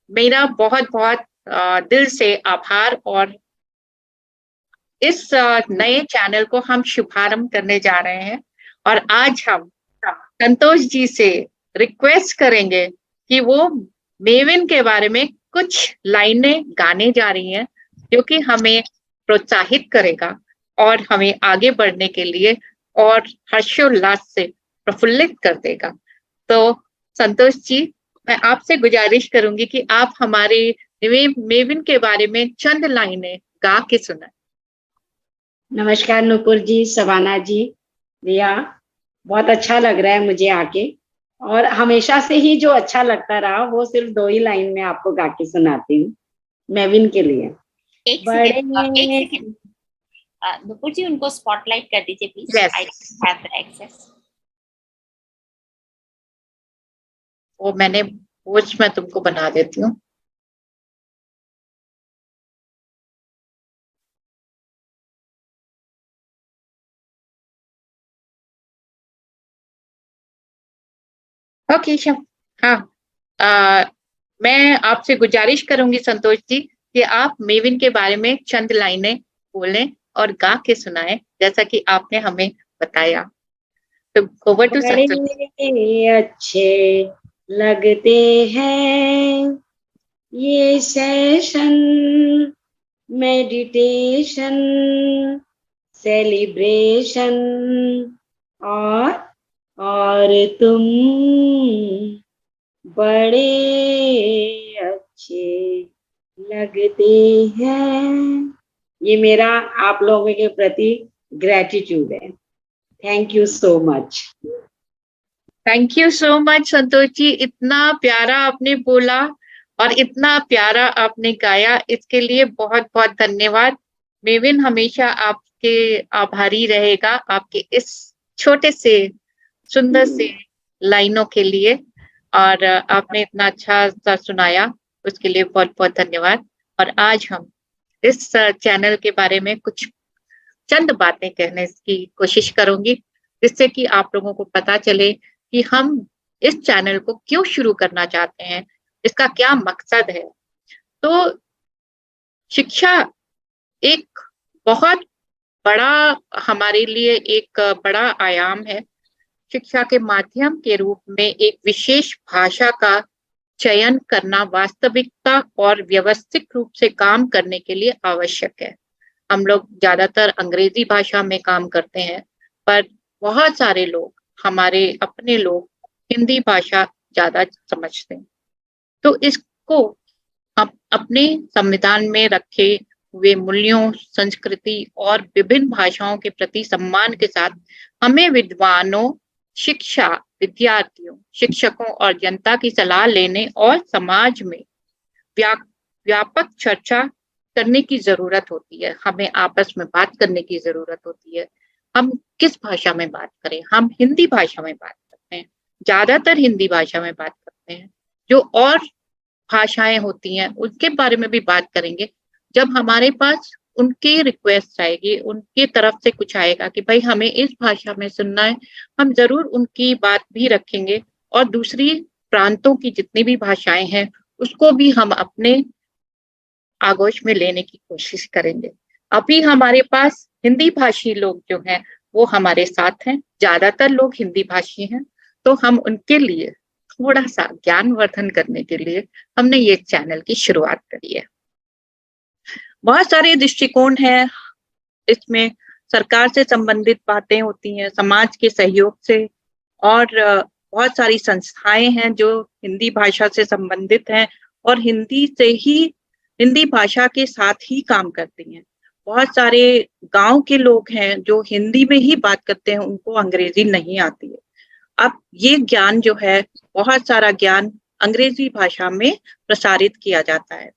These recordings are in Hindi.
मेरा बहुत बहुत दिल से आभार। और इस नए चैनल को हम शुभारंभ करने जा रहे हैं। और आज हम संतोष जी से रिक्वेस्ट करेंगे कि वो मेविन के बारे में कुछ लाइनें गाने जा रही हैं, जो कि हमें प्रोत्साहित करेगा और हमें आगे बढ़ने के लिए और हर्षोल्लास से प्रफुल्लित कर देगा। तो संतोष जी, मैं आपसे गुजारिश करूंगी कि आप हमारे मेविन के बारे में चंद लाइनें गा के सुनाएं। नमस्कार नुपुर जी, सवाना जी, रिया। बहुत अच्छा लग रहा है मुझे आके। और हमेशा से ही जो अच्छा लगता रहा वो सिर्फ 2 ही लाइन में आपको गा के सुनाती हूँ मेविन के लिए। एक बड़े सेकंड नुपुर जी, उनको स्पॉटलाइट कर दीजिए please. Yes. I have the access. वो मैंने वॉच मैं तुमको बना देती हूँ। ओके हाँ, मैं आपसे गुजारिश करूंगी संतोष जी कि आप मेविन के बारे में चंद लाइनें बोलें और गा के सुनाएं, जैसा कि आपने हमें बताया। तो ओवर टू संतोष। बड़े अच्छे लगते हैं ये सेशन, मेडिटेशन, सेलिब्रेशन, और तुम बड़े अच्छे लगते हैं। ये मेरा आप लोगों के प्रति ग्रेटिट्यूड है। Thank you so much. Thank you so much Santosh ji, इतना प्यारा आपने बोला और इतना प्यारा आपने गाया, इसके लिए बहुत बहुत धन्यवाद। मेविन हमेशा आपके आभारी रहेगा, आपके इस छोटे से सुंदर से लाइनों के लिए। और आपने इतना अच्छा सा सुनाया, उसके लिए बहुत बहुत धन्यवाद। और आज हम इस चैनल के बारे में कुछ चंद बातें कहने की कोशिश करूंगी, जिससे कि आप लोगों को पता चले कि हम इस चैनल को क्यों शुरू करना चाहते हैं, इसका क्या मकसद है। तो शिक्षा एक बहुत बड़ा, हमारे लिए एक बड़ा आयाम है। शिक्षा के माध्यम के रूप में एक विशेष भाषा का चयन करना वास्तविकता और व्यवस्थित रूप से काम करने के लिए आवश्यक है। हम लोग ज्यादातर अंग्रेजी भाषा में काम करते हैं, पर बहुत सारे लोग, हमारे अपने लोग, हिंदी भाषा ज्यादा समझते हैं। तो इसको अपने संविधान में रखे हुए मूल्यों, संस्कृति और विभिन्न भाषाओं के प्रति सम्मान के साथ हमें विद्वानों, शिक्षा विद्यार्थियों, शिक्षकों और जनता की सलाह लेने और समाज में व्यापक चर्चा करने की जरूरत होती है। हमें आपस में बात करने की जरूरत होती है। हम किस भाषा में बात करें? हम हिंदी भाषा में बात करते हैं, ज्यादातर हिंदी भाषा में बात करते हैं। जो और भाषाएं होती हैं उनके बारे में भी बात करेंगे। जब हमारे पास उनकी रिक्वेस्ट आएगी, उनकी तरफ से कुछ आएगा कि भाई हमें इस भाषा में सुनना है, हम जरूर उनकी बात भी रखेंगे। और दूसरी प्रांतों की जितनी भी भाषाएं हैं उसको भी हम अपने आगोश में लेने की कोशिश करेंगे। अभी हमारे पास हिंदी भाषी लोग जो हैं वो हमारे साथ हैं, ज्यादातर लोग हिंदी भाषी हैं। तो हम उनके लिए थोड़ा सा ज्ञानवर्धन करने के लिए हमने ये चैनल की शुरुआत करी है। बहुत सारे दृष्टिकोण हैं इसमें। सरकार से संबंधित बातें होती हैं, समाज के सहयोग से, और बहुत सारी संस्थाएं हैं जो हिंदी भाषा से संबंधित हैं और हिंदी भाषा के साथ ही काम करती हैं। बहुत सारे गांव के लोग हैं जो हिंदी में ही बात करते हैं, उनको अंग्रेजी नहीं आती है। अब ये ज्ञान जो है, बहुत सारा ज्ञान अंग्रेजी भाषा में प्रसारित किया जाता है।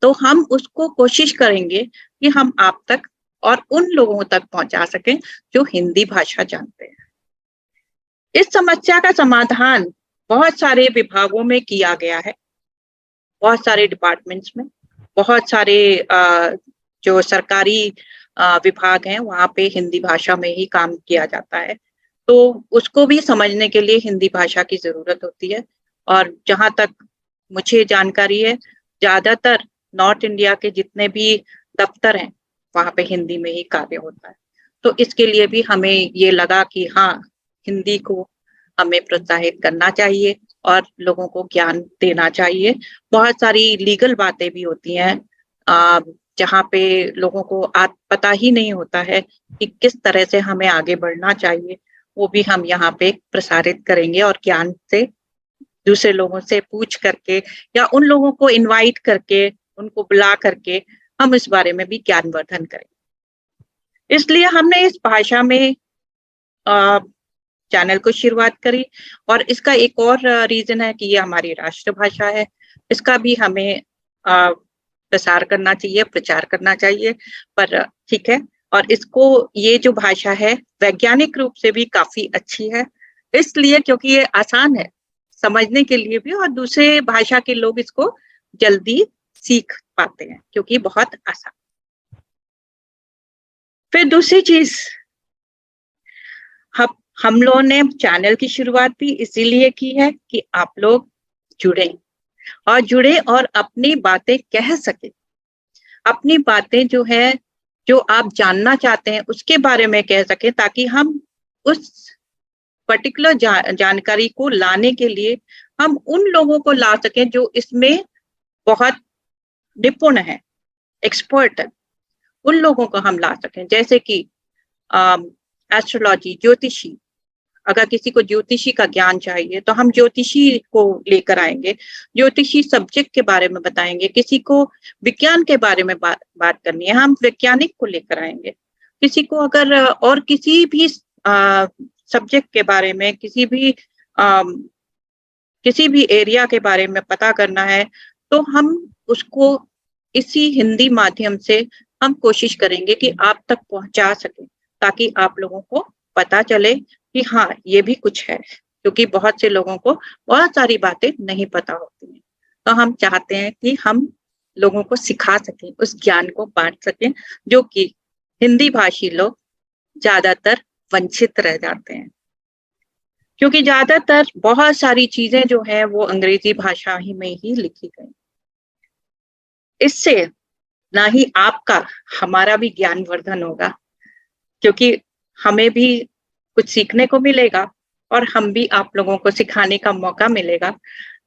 तो हम उसको कोशिश करेंगे कि हम आप तक और उन लोगों तक पहुंचा सकें जो हिंदी भाषा जानते हैं। इस समस्या का समाधान बहुत सारे विभागों में किया गया है, बहुत सारे डिपार्टमेंट्स में, बहुत सारे जो सरकारी विभाग हैं वहाँ पे हिंदी भाषा में ही काम किया जाता है। तो उसको भी समझने के लिए हिंदी भाषा की जरूरत होती है। और जहाँ तक मुझे जानकारी है ज्यादातर नॉर्थ इंडिया के जितने भी दफ्तर हैं वहां पे हिंदी में ही कार्य होता है। तो इसके लिए भी हमें ये लगा कि हाँ, हिंदी को हमें प्रोत्साहित करना चाहिए और लोगों को ज्ञान देना चाहिए। बहुत सारी लीगल बातें भी होती हैं जहाँ पे लोगों को पता ही नहीं होता है कि किस तरह से हमें आगे बढ़ना चाहिए, वो भी हम यहाँ पे प्रसारित करेंगे और ज्ञान से दूसरे लोगों से पूछ करके या उन लोगों को इनवाइट करके उनको बुला करके हम इस बारे में भी ज्ञानवर्धन करें। इसलिए हमने इस भाषा में चैनल को शुरुआत करी और इसका एक और रीजन है कि ये हमारी राष्ट्रभाषा है, इसका भी हमें प्रसार करना चाहिए, प्रचार करना चाहिए। पर ठीक है, और इसको ये जो भाषा है वैज्ञानिक रूप से भी काफी अच्छी है, इसलिए क्योंकि ये आसान है समझने के लिए भी और दूसरे भाषा के लोग इसको जल्दी सीख पाते हैं क्योंकि बहुत आसान। फिर दूसरी चीज, हम लोगों ने चैनल की शुरुआत भी इसीलिए की है कि आप लोग जुड़े और अपनी बातें कह सके, अपनी बातें जो है जो आप जानना चाहते हैं उसके बारे में कह सके, ताकि हम उस पर्टिकुलर जानकारी को लाने के लिए हम उन लोगों को ला सकें जो इसमें बहुत निपुण है, एक्सपर्ट है, उन लोगों को हम ला सकें। जैसे कि एस्ट्रोलॉजी, ज्योतिषी, अगर किसी को ज्योतिषी का ज्ञान चाहिए तो हम ज्योतिषी को लेकर आएंगे, ज्योतिषी सब्जेक्ट के बारे में बताएंगे। किसी को विज्ञान के बारे में बात करनी है, हम वैज्ञानिक को लेकर आएंगे। किसी को अगर और किसी भी सब्जेक्ट के बारे में, किसी भी एरिया के बारे में पता करना है तो हम उसको इसी हिंदी माध्यम से हम कोशिश करेंगे कि आप तक पहुंचा सकें, ताकि आप लोगों को पता चले कि हाँ, ये भी कुछ है, क्योंकि बहुत से लोगों को बहुत सारी बातें नहीं पता होती हैं। तो हम चाहते हैं कि हम लोगों को सिखा सकें, उस ज्ञान को बांट सकें, जो कि हिंदी भाषी लोग ज्यादातर वंचित रह जाते हैं, क्योंकि ज्यादातर बहुत सारी चीजें जो है वो अंग्रेजी भाषा ही में ही लिखी गई। इससे ना ही आपका, हमारा भी ज्ञानवर्धन होगा, क्योंकि हमें भी कुछ सीखने को मिलेगा और हम भी आप लोगों को सिखाने का मौका मिलेगा।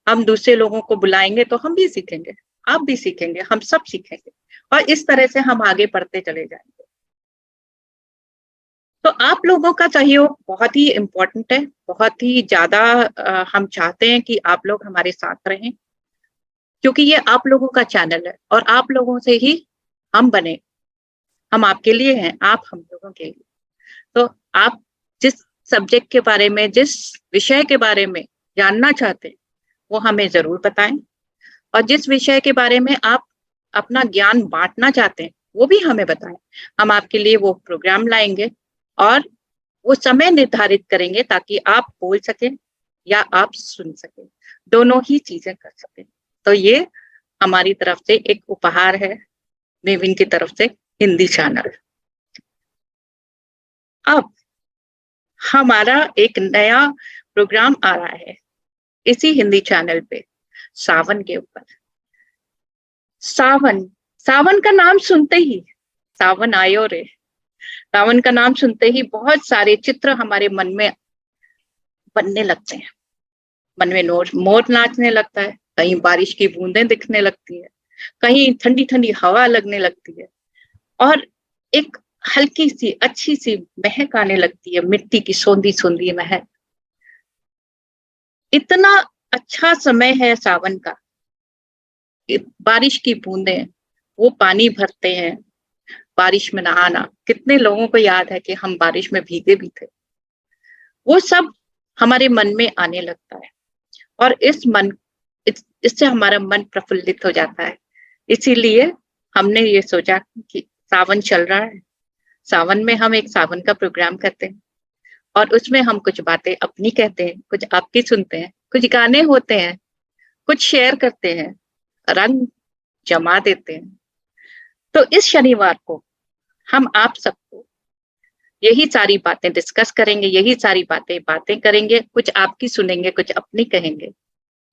हम दूसरे लोगों को बुलाएंगे तो हम भी सीखेंगे, आप भी सीखेंगे, हम सब सीखेंगे और इस तरह से हम आगे बढ़ते चले जाएंगे। तो आप लोगों का सहयोग बहुत ही इम्पोर्टेंट है, बहुत ही ज्यादा हम चाहते हैं कि आप लोग हमारे साथ रहें, क्योंकि ये आप लोगों का चैनल है और आप लोगों से ही हम बने। हम आपके लिए हैं, आप हम लोगों के लिए। तो आप जिस सब्जेक्ट के बारे में, जिस विषय के बारे में जानना चाहते हैं वो हमें जरूर बताएं, और जिस विषय के बारे में आप अपना ज्ञान बांटना चाहते हैं वो भी हमें बताएं। हम आपके लिए वो प्रोग्राम लाएंगे और वो समय निर्धारित करेंगे ताकि आप बोल सकें या आप सुन सकें, दोनों ही चीजें कर सकें। तो ये हमारी तरफ से एक उपहार है, मेविन की तरफ से हिंदी चैनल। अब हमारा एक नया प्रोग्राम आ रहा है इसी हिंदी चैनल पे, सावन के ऊपर। सावन का नाम सुनते ही, सावन आयो रे, सावन का नाम सुनते ही बहुत सारे चित्र हमारे मन में बनने लगते हैं। मन में मोर नाचने लगता है, कहीं बारिश की बूंदें दिखने लगती है, कहीं ठंडी ठंडी हवा लगने लगती है और एक हल्की सी अच्छी सी महक आने लगती है, मिट्टी की सोंधी सोंधी महक। इतना अच्छा समय है सावन का, बारिश की बूंदें, वो पानी भरते हैं, बारिश में नहाना। कितने लोगों को याद है कि हम बारिश में भीगे भी थे। वो सब हमारे मन में आने लगता है और इससे हमारा मन प्रफुल्लित हो जाता है। इसीलिए हमने ये सोचा कि सावन चल रहा है, सावन में हम एक सावन का प्रोग्राम करते हैं और उसमें हम कुछ बातें अपनी कहते हैं, कुछ आपकी सुनते हैं, कुछ गाने होते हैं, कुछ शेयर करते हैं, रंग जमा देते हैं। तो इस शनिवार को हम आप सबको यही सारी बातें डिस्कस करेंगे, यही सारी बातें करेंगे, कुछ आपकी सुनेंगे, कुछ अपनी कहेंगे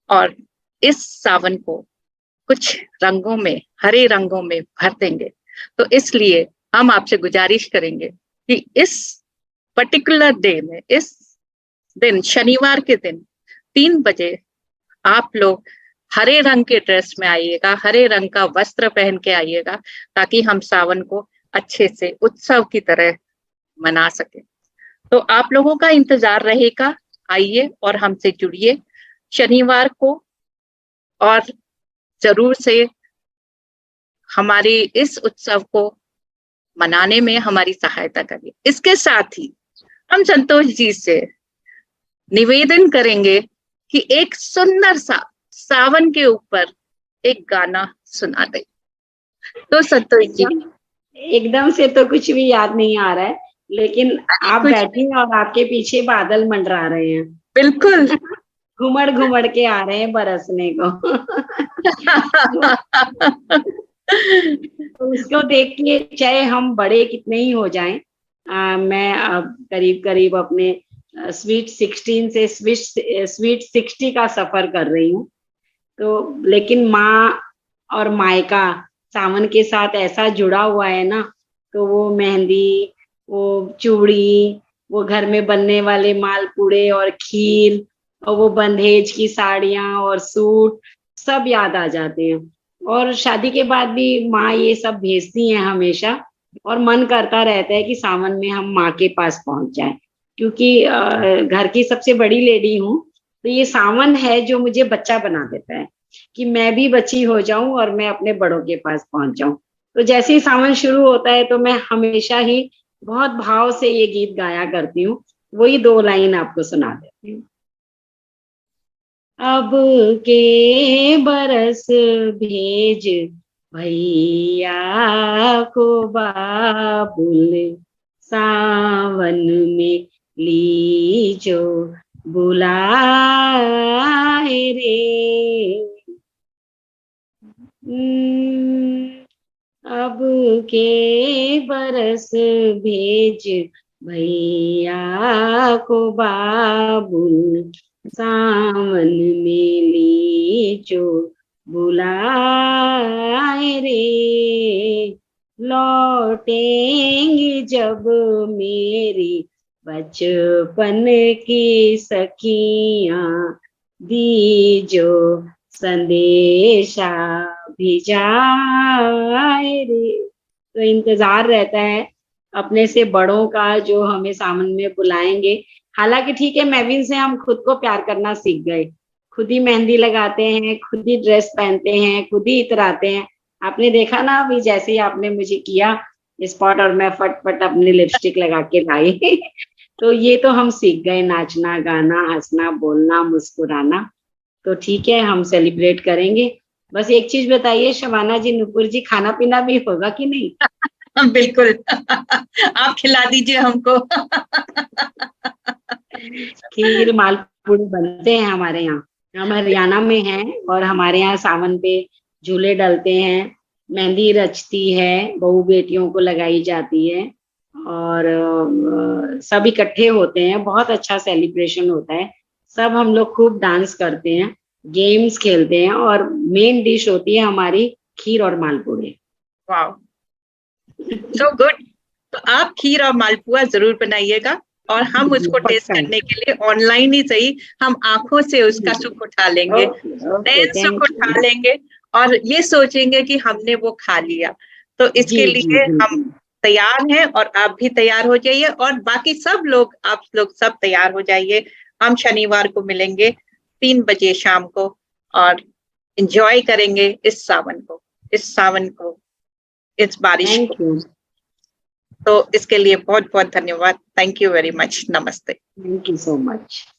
और इस सावन को कुछ रंगों में, हरे रंगों में भर देंगे। तो इसलिए हम आपसे गुजारिश करेंगे कि इस पर्टिकुलर डे में, इस दिन शनिवार के दिन 3 बजे आप लोग हरे रंग के ड्रेस में आइएगा, हरे रंग का वस्त्र पहन के आइएगा, ताकि हम सावन को अच्छे से उत्सव की तरह मना सके। तो आप लोगों का इंतजार रहेगा, आइए और हमसे जुड़िए शनिवार को, और जरूर से हमारी इस उत्सव को मनाने में हमारी सहायता करिए। इसके साथ ही हम संतोष जी से निवेदन करेंगे कि एक सुंदर सा सावन के ऊपर एक गाना सुना दे। तो संतोष जी, एकदम से तो कुछ भी याद नहीं आ रहा है, लेकिन आप बैठे और आपके पीछे बादल मंडरा रहे हैं, बिल्कुल घुमड़ घुमड़ के आ रहे हैं बरसने को। तो उसको देख के चाहे हम बड़े कितने ही हो जाएं, मैं अब करीब करीब अपने स्वीट 16 से स्वीट 60 का सफर कर रही हूँ। तो लेकिन माँ और मायका सावन के साथ ऐसा जुड़ा हुआ है ना, तो वो मेहंदी, वो चूड़ी, वो घर में बनने वाले मालपुड़े और खीर, और वो बंधेज की साड़ियां और सूट सब याद आ जाते हैं। और शादी के बाद भी माँ ये सब भेजती हैं हमेशा, और मन करता रहता है कि सावन में हम माँ के पास पहुंच जाएं, क्योंकि घर की सबसे बड़ी लेडी हूँ। तो ये सावन है जो मुझे बच्चा बना देता है कि मैं भी बच्ची हो जाऊं और मैं अपने बड़ों के पास पहुंच जाऊं। तो जैसे ही सावन शुरू होता है तो मैं हमेशा ही बहुत भाव से ये गीत गाया करती हूँ। वही 2 लाइन आपको सुना देती हूँ। अब के बरस भेज भैया को बाबुल, सावन में लीजो बुलाए रे। अब के बरस भेज भैया को बाबुल, सावन में लीजो बुलाए रे। लौटेंगी जब मेरी बचपन की सखियां, दीजो संदेशा भिजाए रे। तो इंतजार रहता है अपने से बड़ों का जो हमें सावन में बुलाएंगे। हालांकि ठीक है, मैविन से हम खुद को प्यार करना सीख गए, खुद ही मेहंदी लगाते हैं, खुद ही ड्रेस पहनते हैं, खुद ही इतराते हैं। आपने देखा ना अभी जैसे ही आपने मुझे किया स्पॉट और मैं फटफट अपनी लिपस्टिक लगा के लाई। तो ये तो हम सीख गए, नाचना, गाना, हंसना, बोलना, मुस्कुराना। तो ठीक है, हम सेलिब्रेट करेंगे। बस एक चीज बताइए शबाना जी, नुपुर जी, खाना पीना भी होगा कि नहीं? बिल्कुल। आप खिला दीजिए हमको। खीर मालपुड़े बनते हैं हमारे यहाँ, हम हरियाणा में हैं, और हमारे यहाँ सावन पे झूले डलते हैं, मेहंदी रचती है, बहू बेटियों को लगाई जाती है, और सब इकट्ठे होते हैं, बहुत अच्छा सेलिब्रेशन होता है। सब हम लोग खूब डांस करते हैं, गेम्स खेलते हैं, और मेन डिश होती है हमारी खीर और मालपुड़े। वाह, सो गुड। तो आप खीर और मालपुआ जरूर बनाइएगा, और हम उसको टेस्ट करने के लिए ऑनलाइन ही सही, हम आंखों से उसका सुख उठा लेंगे, सुख उठा लेंगे, और ये सोचेंगे कि हमने वो खा लिया। तो इसके लिए हम तैयार हैं, और आप भी तैयार हो जाइए, और बाकी सब लोग, आप लोग सब तैयार हो जाइए। हम शनिवार को मिलेंगे 3 बजे शाम को, और एंजॉय करेंगे इस सावन को, इस बारिश को। तो इसके लिए बहुत बहुत धन्यवाद। Thank you very much. नमस्ते। Thank you so much.